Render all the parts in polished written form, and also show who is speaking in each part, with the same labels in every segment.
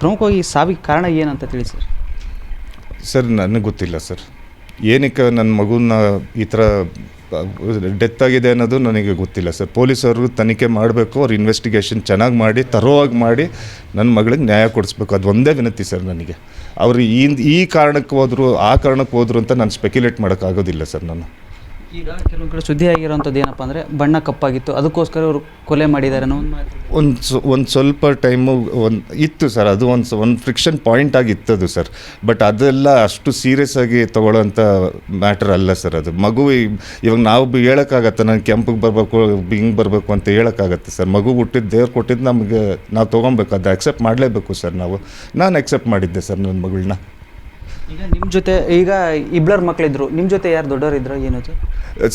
Speaker 1: ಪ್ರಮುಖವಾಗಿ ಈ ಸಾವಿಗೆ ಕಾರಣ ಏನಂತ ತಿಳಿಸಿ
Speaker 2: ಸರ್. ನನಗೆ ಗೊತ್ತಿಲ್ಲ ಸರ್, ಏನಕ್ಕೆ ನನ್ನ ಮಗುನ ಈ ಥರ ಡೆತ್ ಆಗಿದೆ ಅನ್ನೋದು ನನಗೆ ಗೊತ್ತಿಲ್ಲ ಸರ್. ಪೊಲೀಸರು ತನಿಖೆ ಮಾಡಬೇಕು, ಅವ್ರು ಇನ್ವೆಸ್ಟಿಗೇಷನ್ ಚೆನ್ನಾಗಿ ಮಾಡಿ ತರೋವಾಗಿ ಮಾಡಿ ನನ್ನ ಮಗಳಿಗೆ ನ್ಯಾಯ ಕೊಡಿಸ್ಬೇಕು. ಅದು ಒಂದೇ ವಿನಂತಿ ಸರ್ ನನಗೆ. ಅವರು ಈ ಕಾರಣಕ್ಕೆ ಹೋದರು ಆ ಕಾರಣಕ್ಕೆ ಹೋದರು ಅಂತ ನಾನು ಸ್ಪೆಕ್ಯುಲೇಟ್ ಮಾಡೋಕ್ಕಾಗೋದಿಲ್ಲ ಸರ್. ನಾನು
Speaker 1: ಈಗ ಕೆಲವೊಂದು ಕಡೆ ಸುದ್ದಿ ಆಗಿರೋಂಥದ್ದು ಏನಪ್ಪ ಅಂದರೆ ಬಣ್ಣ ಕಪ್ಪಾಗಿತ್ತು, ಅದಕ್ಕೋಸ್ಕರ ಅವರು ಕೊಲೆ ಮಾಡಿದ್ದಾರೆ ಅನ್ನೋ
Speaker 2: ಒಂದು ಸ್ವಲ್ಪ ಟೈಮು ಇತ್ತು ಸರ್. ಅದು ಒಂದು ಫ್ರಿಕ್ಷನ್ ಪಾಯಿಂಟ್ ಆಗಿತ್ತದು ಸರ್. ಬಟ್ ಅದೆಲ್ಲ ಅಷ್ಟು ಸೀರಿಯಸ್ ಆಗಿ ತೊಗೊಳ್ಳೋಂಥ ಮ್ಯಾಟರ್ ಅಲ್ಲ ಸರ್. ಅದು ಮಗು ಇವಾಗ ನಾವು ಹೇಳೋಕ್ಕಾಗತ್ತೆ, ನಾನು ಕೆಂಪಿಗೆ ಬರಬೇಕು ಹಿಂಗೆ ಬರಬೇಕು ಅಂತ ಹೇಳೋಕ್ಕಾಗತ್ತೆ ಸರ್. ಮಗು ಹುಟ್ಟಿದ್ದು ದೇವ್ರು ಕೊಟ್ಟಿದ್ದು ನಮಗೆ ನಾವು ತೊಗೊಬೇಕು, ಅದು ಅಕ್ಸೆಪ್ಟ್ ಮಾಡಲೇಬೇಕು ಸರ್. ನಾನು ಅಕ್ಸೆಪ್ಟ್ ಮಾಡಿದ್ದೆ ಸರ್ ನನ್ನ ಮಗಳನ್ನ.
Speaker 1: ಈಗ ನಿಮ್ಮ ಜೊತೆ ಈಗ ಇಬ್ಬರು ಮಕ್ಕಳಿದ್ರು, ನಿಮ್ಮ ಜೊತೆ ಯಾರು ದೊಡ್ಡವರು ಇದ್ರು ಏನು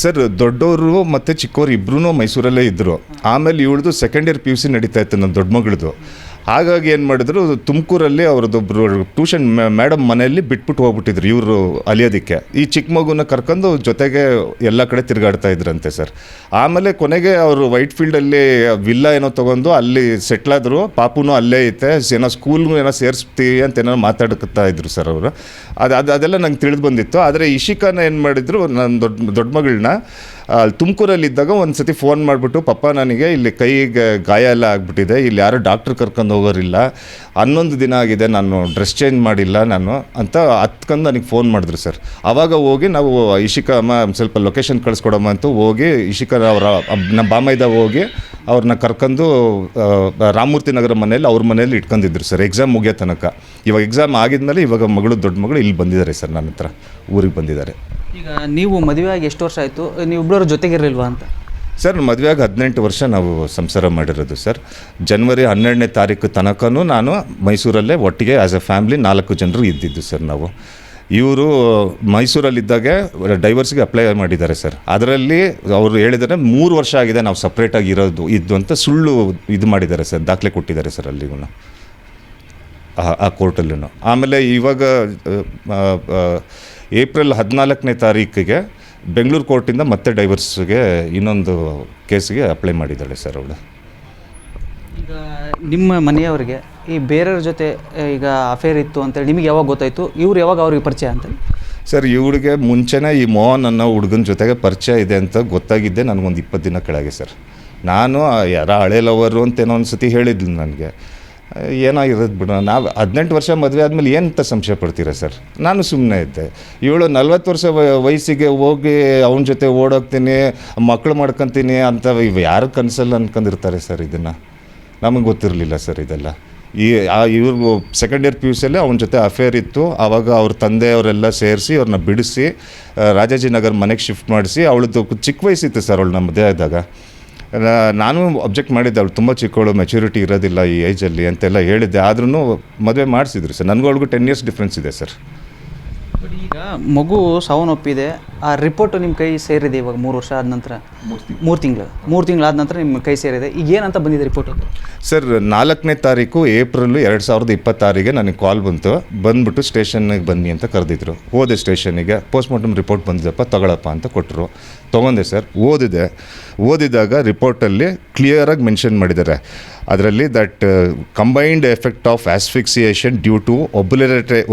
Speaker 2: ಸರ್? ದೊಡ್ಡವರು ಮತ್ತು ಚಿಕ್ಕವರು ಇಬ್ಬರೂ ಮೈಸೂರಲ್ಲೇ ಇದ್ದರು. ಆಮೇಲೆ ಇವಳದು ಸೆಕೆಂಡ್ ಇಯರ್ PUC ನಡೀತಾ ಇತ್ತು ನನ್ನ ದೊಡ್ಡ ಮಗಳದು. ಹಾಗಾಗಿ ಏನು ಮಾಡಿದ್ರು, ತುಮಕೂರಲ್ಲಿ ಅವ್ರದ್ದೊಬ್ಬರು ಟ್ಯೂಷನ್ ಮೇಡಮ್ ಮನೆಯಲ್ಲಿ ಬಿಟ್ಬಿಟ್ಟು ಹೋಗ್ಬಿಟ್ಟಿದ್ರು ಇವರು ಅಲಿಯೋದಕ್ಕೆ. ಈ ಚಿಕ್ಕ ಮಗುನ ಕರ್ಕೊಂಡು ಜೊತೆಗೆ ಎಲ್ಲ ಕಡೆ ತಿರುಗಾಡ್ತಾ ಇದ್ರಂತೆ ಸರ್. ಆಮೇಲೆ ಕೊನೆಗೆ ಅವರು ವೈಟ್ ಫೀಲ್ಡಲ್ಲಿ ವಿಲ್ಲಾ ಏನೋ ತೊಗೊಂಡು ಅಲ್ಲಿ ಸೆಟ್ಲಾದರು. ಪಾಪುನೂ ಅಲ್ಲೇ ಐತೆ, ಏನೋ ಸ್ಕೂಲ್ಗೂ ಏನೋ ಸೇರಿಸ್ತೀವಿ ಅಂತ ಏನೋ ಮಾತಾಡ್ತಾ ಇದ್ರು ಸರ್ ಅವರು. ಅದೆಲ್ಲ ನಂಗೆ ತಿಳಿದು ಬಂದಿತ್ತು. ಆದರೆ ಇಶಿಕಾನ ಏನು ಮಾಡಿದ್ರು, ನನ್ನ ದೊಡ್ಡ ಮಗಳನ್ನ ತುಮಕೂರಲ್ಲಿದ್ದಾಗ ಒಂದು ಸತಿ ಫೋನ್ ಮಾಡಿಬಿಟ್ಟು, ಪಪ್ಪ ನನಗೆ ಇಲ್ಲಿ ಕೈಗೆ ಗಾಯ ಎಲ್ಲ ಆಗಿಬಿಟ್ಟಿದೆ, ಇಲ್ಲಿ ಯಾರು ಡಾಕ್ಟ್ರ್ ಕರ್ಕೊಂಡು ಹೋಗೋರಿಲ್ಲ, 11 ದಿನ ಆಗಿದೆ, ನಾನು ಡ್ರೆಸ್ ಚೇಂಜ್ ಮಾಡಿಲ್ಲ ನಾನು ಅಂತ ಹತ್ಕೊಂಡು ನನಗೆ ಫೋನ್ ಮಾಡಿದ್ರು ಸರ್. ಆವಾಗ ಹೋಗಿ ನಾವು ಇಶಿಕಾ ಅಮ್ಮ ಸ್ವಲ್ಪ ಲೊಕೇಶನ್ ಕಳಿಸ್ಕೊಡಮ್ಮ ಅಂತ ಹೋಗಿ ಇಶಿಕಾ ಅವರ ನಮ್ಮ ಬಾಮೈದ ಹೋಗಿ ಅವ್ರನ್ನ ಕರ್ಕೊಂಡು ರಾಮಮೂರ್ತಿ ನಗರ ಮನೆಯಲ್ಲಿ ಅವ್ರ ಮನೇಲಿ ಇಟ್ಕೊಂಡಿದ್ರು ಸರ್ ಎಕ್ಸಾಮ್ ಮುಗಿಯೋ ತನಕ. ಇವಾಗ ಎಕ್ಸಾಮ್ ಆಗಿದ್ಮೇಲೆ ಇವಾಗ ದೊಡ್ಡ ಮಗಳು ಇಲ್ಲಿ ಬಂದಿದ್ದಾರೆ ಸರ್, ನನ್ನ ಹತ್ರ ಊರಿಗೆ ಬಂದಿದ್ದಾರೆ.
Speaker 1: ಈಗ ನೀವು ಮದುವೆ ಆಗಿ ಎಷ್ಟು ವರ್ಷ ಆಯಿತು? ನೀವು ಇಬ್ಬರು ಜೊತೆಗಿರಲಿಲ್ವಾ ಅಂತ?
Speaker 2: ಸರ್, ಮದುವೆಯಾಗಿ 18 ವರ್ಷ ನಾವು ಸಂಸಾರ ಮಾಡಿರೋದು ಸರ್. ಜನವರಿ 12ನೇ ತಾರೀಕು ತನಕನೂ ನಾನು ಮೈಸೂರಲ್ಲೇ ಒಟ್ಟಿಗೆ ಆ್ಯಸ್ ಎ ಫ್ಯಾಮ್ಲಿ 4 ಜನರು ಇದ್ದಿದ್ದು ಸರ್ ನಾವು. ಇವರು ಮೈಸೂರಲ್ಲಿದ್ದಾಗೆ ಡೈವರ್ಸ್ಗೆ ಅಪ್ಲೈ ಮಾಡಿದ್ದಾರೆ ಸರ್. ಅದರಲ್ಲಿ ಅವರು ಹೇಳಿದರೆ 3 ವರ್ಷ ಆಗಿದೆ ನಾವು ಸಪ್ರೇಟಾಗಿ ಇದ್ದು ಅಂತ ಸುಳ್ಳು ಇದು ಮಾಡಿದ್ದಾರೆ ಸರ್, ದಾಖಲೆ ಕೊಟ್ಟಿದ್ದಾರೆ ಸರ್ ಅಲ್ಲಿಗೂ ಆ ಕೋರ್ಟಲ್ಲೂ. ಆಮೇಲೆ ಇವಾಗ ಏಪ್ರಿಲ್ 14ನೇ ತಾರೀಕಿಗೆ ಬೆಂಗಳೂರು ಕೋರ್ಟಿಂದ ಮತ್ತೆ ಡೈವರ್ಸ್ಗೆ ಇನ್ನೊಂದು ಕೇಸಿಗೆ ಅಪ್ಲೈ ಮಾಡಿದ್ದಾಳೆ ಸರ್ ಅವಳು.
Speaker 1: ಈಗ ನಿಮ್ಮ ಮನೆಯವರಿಗೆ ಈ ಬೇರೆಯವ್ರ ಜೊತೆ ಈಗ ಅಫೇರ್ ಇತ್ತು ಅಂತೇಳಿ ನಿಮಗೆ ಯಾವಾಗ ಗೊತ್ತಾಯಿತು? ಇವ್ರು ಯಾವಾಗ ಅವ್ರಿಗೆ ಪರಿಚಯ ಅಂತ?
Speaker 2: ಸರ್, ಇವಳಿಗೆ ಮುಂಚೆನೇ ಈ ಮೋಹನ್ ಅನ್ನೋ ಹುಡುಗನ ಜೊತೆಗೆ ಪರಿಚಯ ಇದೆ ಅಂತ ಗೊತ್ತಾಗಿದ್ದೆ ನನಗೊಂದು 20 ದಿನ ಕೆಳಗೆ ಸರ್. ನಾನು ಯಾರ ಹಳೆ ಲವರು ಅಂತೇನೋ ಒಂದು ಸತಿ ಹೇಳಿದ್ಲು ನನಗೆ. ಏನಾಗಿರೋದು ಬಿಡು, ನಾವು 18 ವರ್ಷ ಮದುವೆ ಆದಮೇಲೆ ಏನಂತ ಸಂಶಯ ಪಡ್ತೀರಾ ಸರ್? ನಾನು ಸುಮ್ಮನೆ ಇದ್ದೆ. ಇವಳು 40 ವರ್ಷ ವಯಸ್ಸಿಗೆ ಹೋಗಿ ಅವನ ಜೊತೆ ಓಡೋಗ್ತೀನಿ, ಮಕ್ಕಳು ಮಾಡ್ಕೊತೀನಿ ಅಂತ ಇವು ಯಾರು ಕನಸಲ್ಲ ಅಂದ್ಕೊಂಡಿರ್ತಾರೆ ಸರ್. ಇದನ್ನು ನಮಗೆ ಗೊತ್ತಿರಲಿಲ್ಲ ಸರ್ ಇದೆಲ್ಲ. ಇವ್ರಿಗೂ ಸೆಕೆಂಡ್ ಇಯರ್ PUCಯಲ್ಲಿ ಅವನ ಜೊತೆ ಅಫೇರ್ ಇತ್ತು. ಆವಾಗ ಅವ್ರ ತಂದೆಯವರೆಲ್ಲ ಸೇರಿಸಿ ಅವ್ರನ್ನ ಬಿಡಿಸಿ ರಾಜಾಜಿನಗರ ಮನೆಗೆ ಶಿಫ್ಟ್ ಮಾಡಿಸಿ, ಅವಳದ್ದು ಚಿಕ್ಕ ವಯಸ್ಸಿತ್ತು ಸರ್ ಅವಳು ನಮ್ಮ ಮದುವೆ ಆದಾಗ. ನಾನು ಅಬ್ಜೆಕ್ಟ್ ಮಾಡಿದ್ದೆ, ಅವಳು ತುಂಬ ಚಿಕ್ಕವಳು, ಮೆಚುರಿಟಿ ಇರೋದಿಲ್ಲ ಈ ಏಜಲ್ಲಿ ಅಂತೆಲ್ಲ ಹೇಳಿದ್ದೆ. ಆದ್ರೂ ಮದುವೆ ಮಾಡಿಸಿದ್ರು ಸರ್. ನನಗೂ ಅವಳಿಗೂ 10 years ಡಿಫ್ರೆನ್ಸ್ ಇದೆ ಸರ್.
Speaker 1: ಬಟ್ ಈಗ ಮಗು ಸಾವನ್ನಪ್ಪಿದೆ, ಆ ರಿಪೋರ್ಟು ನಿಮ್ಮ ಕೈ ಸೇರಿದೆ ಇವಾಗ 3 ವರ್ಷ ಆದ ನಂತರ, 3 ತಿಂಗಳಾದ ನಂತರ ನಿಮ್ಮ ಕೈ ಸೇರಿದೆ. ಈಗ ಏನಂತ ಬಂದಿದೆ ರಿಪೋರ್ಟು? ಸರ್,
Speaker 2: 4ನೇ ತಾರೀಕು ಏಪ್ರಿಲ್ 2026ಗೆ ನನಗೆ ಕಾಲ್ ಬಂದ್ಬಿಟ್ಟು ಸ್ಟೇಷನ್ಗೆ ಬನ್ನಿ ಅಂತ ಕರೆದಿದ್ರು. ಹೋದೆ ಸ್ಟೇಷನ್ನಿಗೆ. ಪೋಸ್ಟ್ಮಾರ್ಟಮ್ ರಿಪೋರ್ಟ್ ಬಂದಿದ್ದಪ್ಪ, ತಗೊಳಪ್ಪ ಅಂತ ಕೊಟ್ಟರು. ತೊಗೊಂಡೆ ಸರ್. ಓದಿದಾಗ ರಿಪೋರ್ಟಲ್ಲಿ ಕ್ಲಿಯರಾಗಿ ಮೆನ್ಷನ್ ಮಾಡಿದ್ದಾರೆ. ಅದರಲ್ಲಿ that combined effect of asphyxiation due to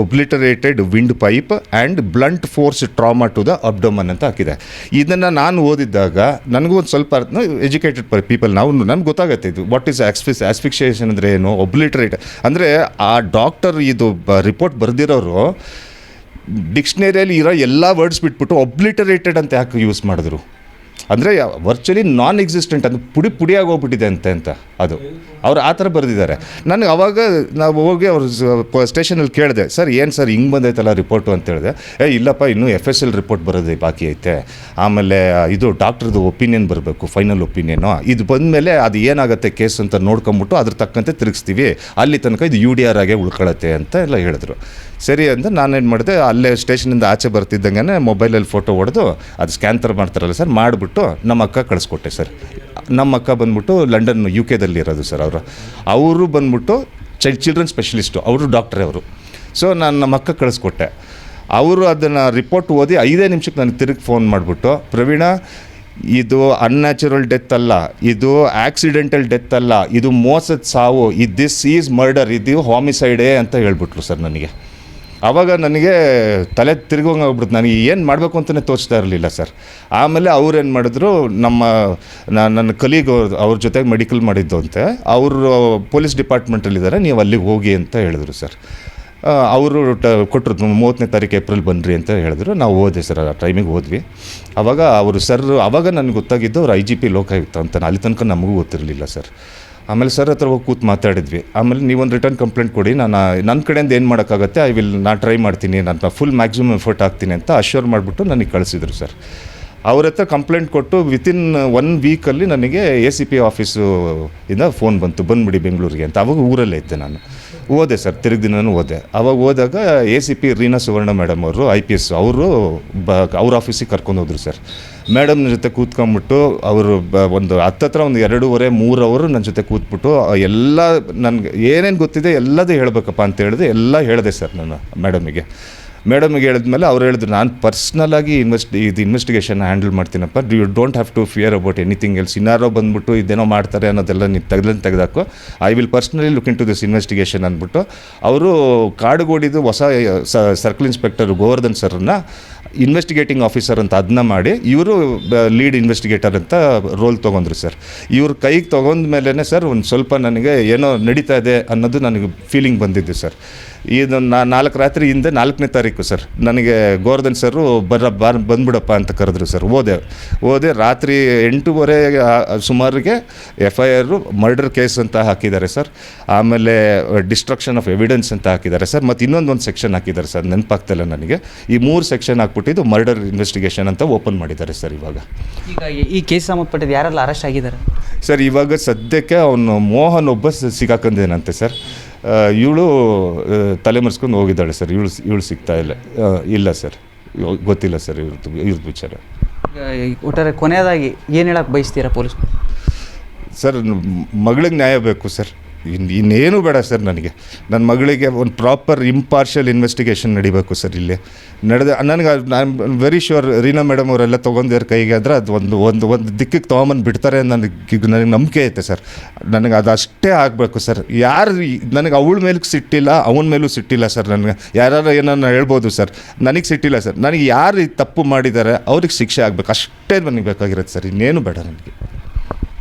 Speaker 2: obliterated windpipe and blunt force trauma to the abdomen ಅಂತ ಹಾಕಿದೆ. ಇದನ್ನು ನಾನು ಓದಿದ್ದಾಗ ನನಗೂ ಒಂದು ಸ್ವಲ್ಪ ಎಜುಕೇಟೆಡ್ ಪೀಪಲ್ ನನಗೆ ಗೊತ್ತಾಗುತ್ತೆ ಇದು ವಾಟ್ ಈಸ್ ಆಸ್ಫಿಕ್ಸಿಯೇಷನ್ ಅಂದರೆ ಏನು, ಒಬ್ಲಿಟರೇಟ್ ಅಂದರೆ ಆ ಡಾಕ್ಟರ್ ಇದು ರಿಪೋರ್ಟ್ ಬರೆದಿರೋರು ಡಿಕ್ಷನರಿಯಲ್ಲಿ ಇರೋ ಎಲ್ಲ ವರ್ಡ್ಸ್ ಬಿಟ್ಬಿಟ್ಟು ಒಬ್ಲಿಟರೇಟೆಡ್ ಅಂತ ಯಾಕೆ ಯೂಸ್ ಮಾಡಿದ್ರು ಅಂದರೆ ವರ್ಚುಲಿ ನಾನ್ ಎಕ್ಸಿಸ್ಟೆಂಟ್, ಅದು ಪುಡಿಯಾಗಿ ಹೋಗ್ಬಿಟ್ಟಿದೆ ಅಂತ ಅದು ಅವ್ರು ಆ ಥರ ಬರೆದಿದ್ದಾರೆ. ನನಗೆ ಆವಾಗ ನಾವು ಹೋಗಿ ಅವ್ರು ಸ್ಟೇಷನಲ್ಲಿ ಕೇಳಿದೆ, ಸರ್ ಏನು ಸರ್ ಹಿಂಗೆ ಬಂದೈತಲ್ಲ ರಿಪೋರ್ಟು ಅಂತ ಹೇಳಿದೆ. ಇಲ್ಲಪ್ಪ, ಇನ್ನೂ FSL ರಿಪೋರ್ಟ್ ಬರೋದು ಬಾಕಿ ಐತೆ, ಆಮೇಲೆ ಇದು ಡಾಕ್ಟ್ರದ್ದು ಒಪಿನಿಯನ್ ಬರಬೇಕು, ಫೈನಲ್ ಒಪಿನಿಯನು. ಇದು ಬಂದಮೇಲೆ ಅದು ಏನಾಗುತ್ತೆ ಕೇಸ್ ಅಂತ ನೋಡ್ಕೊಂಬಿಟ್ಟು ಅದ್ರ ತಕ್ಕಂತೆ ತಿರುಗಿಸ್ತೀವಿ, ಅಲ್ಲಿ ತನಕ ಇದು UDR ಆಗೇ ಉಳ್ಕೊಳತ್ತೆ ಅಂತ ಎಲ್ಲ ಹೇಳಿದ್ರು. ಸರಿ ಅಂತ ನಾನೇನು ಮಾಡಿದೆ, ಅಲ್ಲೇ ಸ್ಟೇಷನಿಂದ ಆಚೆ ಬರ್ತಿದ್ದಂಗೆ ಮೊಬೈಲಲ್ಲಿ ಫೋಟೋ ಹೊಡೆದು ಅದು ಸ್ಕ್ಯಾನ್ ಥರ ಮಾಡ್ತಾರಲ್ಲ ಸರ್, ಮಾಡಿಬಿಟ್ಟು ನಮ್ಮ ಅಕ್ಕ ಕಳಿಸ್ಕೊಟ್ಟೆ ಸರ್. ನಮ್ಮ ಅಕ್ಕ ಬಂದ್ಬಿಟ್ಟು ಲಂಡನ್ UKದಲ್ಲಿ ಇರೋದು ಸರ್. ಅವರು ಬಂದ್ಬಿಟ್ಟು ಚಿಲ್ಡ್ರನ್ ಸ್ಪೆಷಲಿಸ್ಟು, ಅವರು ಡಾಕ್ಟ್ರೇ ಅವರು. ಸೊ ನಾನು ನಮ್ಮ ಅಕ್ಕ ಕಳಿಸ್ಕೊಟ್ಟೆ. ಅವರು ಅದನ್ನು ರಿಪೋರ್ಟ್ ಓದಿ 5 ನಿಮಿಷಕ್ಕೆ ನನಗೆ ತಿರುಗಿ ಫೋನ್ ಮಾಡಿಬಿಟ್ಟು, ಪ್ರವೀಣ ಇದು ಅನ್ಯಾಚುರಲ್ ಡೆತ್ ಅಲ್ಲ, ಇದು ಆಕ್ಸಿಡೆಂಟಲ್ ಡೆತ್ ಅಲ್ಲ, ಇದು ಮೋಸದ ಸಾವು, ದಿಸ್ ಈಸ್ ಮರ್ಡರ್, ಇದು ಹಾಮಿಸೈಡೇ ಅಂತ ಹೇಳ್ಬಿಟ್ರು ಸರ್ ನನಗೆ. ಆವಾಗ ನನಗೆ ತಲೆ ತಿರುಗೋಂಗೆ ಆಗ್ಬಿಡ್ತು, ನನಗೆ ಏನು ಮಾಡಬೇಕು ಅಂತಲೇ ತೋಚ್ತಾ ಇರಲಿಲ್ಲ ಸರ್. ಆಮೇಲೆ ಅವ್ರೇನು ಮಾಡಿದ್ರು, ನನ್ನ ಕಲೀಗ್ ಅವ್ರ ಜೊತೆಗೆ ಮೆಡಿಕಲ್ ಮಾಡಿದ್ದು ಅಂತೆ, ಅವರು ಪೊಲೀಸ್ ಡಿಪಾರ್ಟ್ಮೆಂಟಲ್ಲಿದ್ದಾರೆ, ನೀವು ಅಲ್ಲಿಗೆ ಹೋಗಿ ಅಂತ ಹೇಳಿದ್ರು ಸರ್. ಅವರು ಕೊಟ್ಟರು 30ನೇ ತಾರೀಕು ಏಪ್ರಿಲ್ ಬನ್ನಿರಿ ಅಂತ ಹೇಳಿದ್ರು. ನಾವು ಹೋದೆ ಸರ್, ಆ ಟೈಮಿಗೆ ಹೋದ್ವಿ. ಆವಾಗ ಅವರು ಸರ್, ಆವಾಗ ನನಗೆ ಗೊತ್ತಾಗಿದ್ದು ಅವ್ರು IGP ಲೋಕಾಯುಕ್ತ ಅಂತ, ಅಲ್ಲಿ ತನಕ ನಮಗೂ ಗೊತ್ತಿರಲಿಲ್ಲ ಸರ್. ಆಮೇಲೆ ಸರ್ ಹತ್ರ ಹೋಗಿ ಕೂತು ಮಾತಾಡಿದ್ವಿ. ಆಮೇಲೆ ನೀವೊಂದು ರಿಟರ್ನ್ ಕಂಪ್ಲೇಂಟ್ ಕೊಡಿ, ನನ್ನ ಕಡೆಯಿಂದ ಏನು ಮಾಡೋಕ್ಕಾಗತ್ತೆ ನಾನು ಟ್ರೈ ಮಾಡ್ತೀನಿ, ನಾನು ಫುಲ್ ಮ್ಯಾಕ್ಸಿಮಮ್ ಎಫರ್ಟ್ ಹಾಕ್ತೀನಿ ಅಂತ ಅಶ್ಯೂರ್ ಮಾಡಿಬಿಟ್ಟು ನನಗೆ ಕಳಿಸಿದ್ರು ಸರ್. ಅವ್ರ ಹತ್ರ ಕಂಪ್ಲೇಂಟ್ ಕೊಟ್ಟು ವಿತಿನ್ 1 ವೀಕಲ್ಲಿ ನನಗೆ ACP ಆಫೀಸು ಇಂದ ಫೋನ್ ಬಂದುಬಿಡಿ ಬೆಂಗಳೂರಿಗೆ ಅಂತ. ಆವಾಗ ಊರಲ್ಲೇ ಇದ್ದೆ ನಾನು. ಹೋದೆ ಸರ್, ತಿರುಗಿ ದಿನವೂ ಹೋದೆ. ಆವಾಗ ಹೋದಾಗ ACP ರೀನಾ ಸುವರ್ಣ ಮೇಡಮ್ ಅವರು IPS ಅವರು ಅವ್ರ ಆಫೀಸಿಗೆ ಕರ್ಕೊಂಡು ಹೋದ್ರು ಸರ್. ಮೇಡಮ್ನ ಜೊತೆ ಕೂತ್ಕೊಂಡ್ಬಿಟ್ಟು ಅವರು ಒಂದು ಹತ್ತತ್ರ ಒಂದು 2.5-3 ಅವರು ನನ್ನ ಜೊತೆ ಕೂತ್ಬಿಟ್ಟು ಎಲ್ಲ ನನಗೆ ಏನೇನು ಗೊತ್ತಿದೆ ಎಲ್ಲದೂ ಹೇಳಬೇಕಪ್ಪ ಅಂತ ಹೇಳಿದೆ. ಎಲ್ಲ ಹೇಳಿದೆ ಸರ್ ನಾನು ಮೇಡಮಿಗೆ ಹೇಳಿದ್ಮೇಲೆ ಅವ್ರು ಹೇಳಿದ್ರು, ನಾನು ಪರ್ಸ್ನಲಾಗಿ ಇನ್ವೆಸ್ಟಿಗೇಷನ್ ಹ್ಯಾಂಡಲ್ ಮಾಡ್ತೀನಪ್ಪ, you don't have to fear about anything else. ಇನ್ನಾರೋ ಬಂದುಬಿಟ್ಟು ಇದೇನೋ ಮಾಡ್ತಾರೆ ಅನ್ನೋದೆಲ್ಲ ನೀವು ತೆಗೆದಾಕೋ, I will personally look into this investigation ಅಂದ್ಬಿಟ್ಟು ಅವರು ಕಾಡುಗೋಡಿದು ಹೊಸ ಸರ್ಕಲ್ ಇನ್ಸ್ಪೆಕ್ಟರ್ ಗೋವರ್ಧನ್ ಸರ್ನ ಇನ್ವೆಸ್ಟಿಗೇಟಿಂಗ್ ಆಫೀಸರ್ ಅಂತ ಅದನ್ನ ಮಾಡಿ ಇವರು ಲೀಡ್ ಇನ್ವೆಸ್ಟಿಗೇಟರ್ ಅಂತ ರೋಲ್ ತೊಗೊಂಡ್ರು ಸರ್. ಇವ್ರ ಕೈಗೆ ತೊಗೊಂಡ ಮೇಲೇ ಸರ್ ಒಂದು ಸ್ವಲ್ಪ ನನಗೆ ಏನೋ ನಡೀತಾ ಇದೆ ಅನ್ನೋದು ನನಗೆ ಫೀಲಿಂಗ್ ಬಂದಿದ್ದು ಸರ್. ಇದು 4 ರಾತ್ರಿ ಹಿಂದೆ 4ನೇ ತಾರೀಕು ಸರ್ ನನಗೆ ಗೋವರ್ಧನ್ ಸರು ಬಂದ್ಬಿಡಪ್ಪ ಅಂತ ಕರೆದ್ರು ಸರ್. ಹೋದೆ ರಾತ್ರಿ 8:30 ಸುಮಾರಿಗೆ FIR ಮರ್ಡರ್ ಕೇಸ್ ಅಂತ ಹಾಕಿದ್ದಾರೆ ಸರ್. ಆಮೇಲೆ ಡಿಸ್ಟ್ರಕ್ಷನ್ ಆಫ್ ಎವಿಡೆನ್ಸ್ ಅಂತ ಹಾಕಿದ್ದಾರೆ ಸರ್. ಮತ್ತು ಇನ್ನೊಂದು ಸೆಕ್ಷನ್ ಹಾಕಿದ್ದಾರೆ ಸರ್, ನೆನಪಾಗ್ತಿಲ್ಲ ನನಗೆ. ಈ 3 ಸೆಕ್ಷನ್ ಹಾಕ್ಬಿಟ್ಟಿದ್ದು ಮರ್ಡರ್ ಇನ್ವೆಸ್ಟಿಗೇಷನ್ ಅಂತ ಓಪನ್ ಮಾಡಿದ್ದಾರೆ ಸರ್. ಇವಾಗ
Speaker 1: ಈಗ ಈ ಕೇಸ್ ಸಂಬಂಧಪಟ್ಟಿದ್ದು ಯಾರೆಲ್ಲ ಅರೆಸ್ಟ್ ಆಗಿದ್ದಾರೆ
Speaker 2: ಸರ್? ಇವಾಗ ಸದ್ಯಕ್ಕೆ ಅವನು ಮೋಹನ್ ಒಬ್ಬ ಸಿಕ್ಕಾಕೊಂಡೇನಂತೆ ಸರ್. ಇವಳು ತಲೆ ಮರೆಸ್ಕೊಂಡು ಹೋಗಿದ್ದಾಳೆ ಸರ್. ಇವಳು ಸಿಗ್ತಾ ಇಲ್ಲ ಸರ್, ಗೊತ್ತಿಲ್ಲ ಸರ್ ಇವ್ರದ್ದು ವಿಚಾರ.
Speaker 1: ಒಟ್ಟಾರೆ ಕೊನೆಯದಾಗಿ ಏನು ಹೇಳಕ್ಕೆ ಬಯಸ್ತೀರಾ ಪೊಲೀಸ್
Speaker 2: ಸರ್? ಮಗಳಿಗೆ ನ್ಯಾಯ ಬೇಕು ಸರ್, ಇನ್ನೇನು ಬೇಡ ಸರ್. ನನ್ನ ಮಗಳಿಗೆ ಒಂದು ಪ್ರಾಪರ್ ಇಂಪಾರ್ಷಿಯಲ್ ಇನ್ವೆಸ್ಟಿಗೇಷನ್ ನಡಿಬೇಕು ಸರ್. ಇಲ್ಲಿ ನನಗೆ I am very sure Reena madam ಅವರೆಲ್ಲ ತೊಗೊಂಡಿರೋ ಕೈಗೆ ಆದರೆ ಅದು ಒಂದು ದಿಕ್ಕಿಗೆ ತೊಗೊಂಬಂದು ಬಿಡ್ತಾರೆ ನನಗೆ ನಂಬಿಕೆ ಐತೆ ಸರ್. ನನಗೆ ಅದು ಅಷ್ಟೇ ಆಗಬೇಕು ಸರ್. ನನಗೆ ಅವಳ ಮೇಲೂ ಸಿಟ್ಟಿಲ್ಲ, ಅವನ ಮೇಲೂ ಸಿಟ್ಟಿಲ್ಲ ಸರ್. ನನಗೆ ಯಾರು ಏನನ್ನ ಹೇಳ್ಬೋದು ಸರ್, ನನಗೆ ಸಿಟ್ಟಿಲ್ಲ ಸರ್. ನನಗೆ ಯಾರು ತಪ್ಪು ಮಾಡಿದ್ದಾರೆ ಅವ್ರಿಗೆ ಶಿಕ್ಷೆ ಆಗಬೇಕು, ಅಷ್ಟೇ ನನಗೆ ಬೇಕಾಗಿರುತ್ತೆ ಸರ್, ಇನ್ನೇನು ಬೇಡ ನನಗೆ.